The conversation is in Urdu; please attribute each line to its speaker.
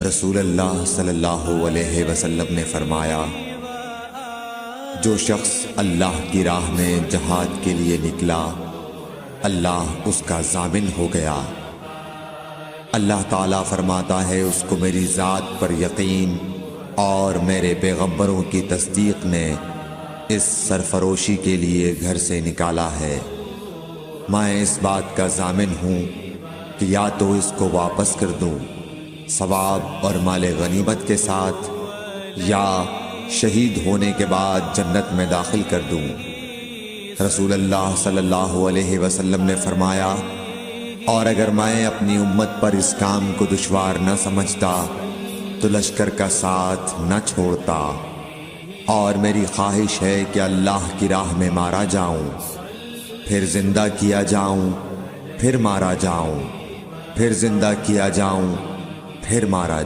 Speaker 1: رسول اللہ صلی اللہ علیہ وسلم نے فرمایا، جو شخص اللہ کی راہ میں جہاد کے لیے نکلا، اللہ اس کا ضامن ہو گیا۔ اللہ تعالیٰ فرماتا ہے، اس کو میری ذات پر یقین اور میرے پیغمبروں کی تصدیق نے اس سرفروشی کے لیے گھر سے نکالا ہے۔ میں اس بات کا ضامن ہوں کہ یا تو اس کو واپس کر دوں ثواب اور مال غنیمت کے ساتھ، یا شہید ہونے کے بعد جنت میں داخل کر دوں۔ رسول اللہ صلی اللہ علیہ وسلم نے فرمایا، اور اگر میں اپنی امت پر اس کام کو دشوار نہ سمجھتا تو لشکر کا ساتھ نہ چھوڑتا، اور میری خواہش ہے کہ اللہ کی راہ میں مارا جاؤں، پھر زندہ کیا جاؤں، پھر مارا جاؤں، پھر زندہ کیا جاؤں، پھر مارا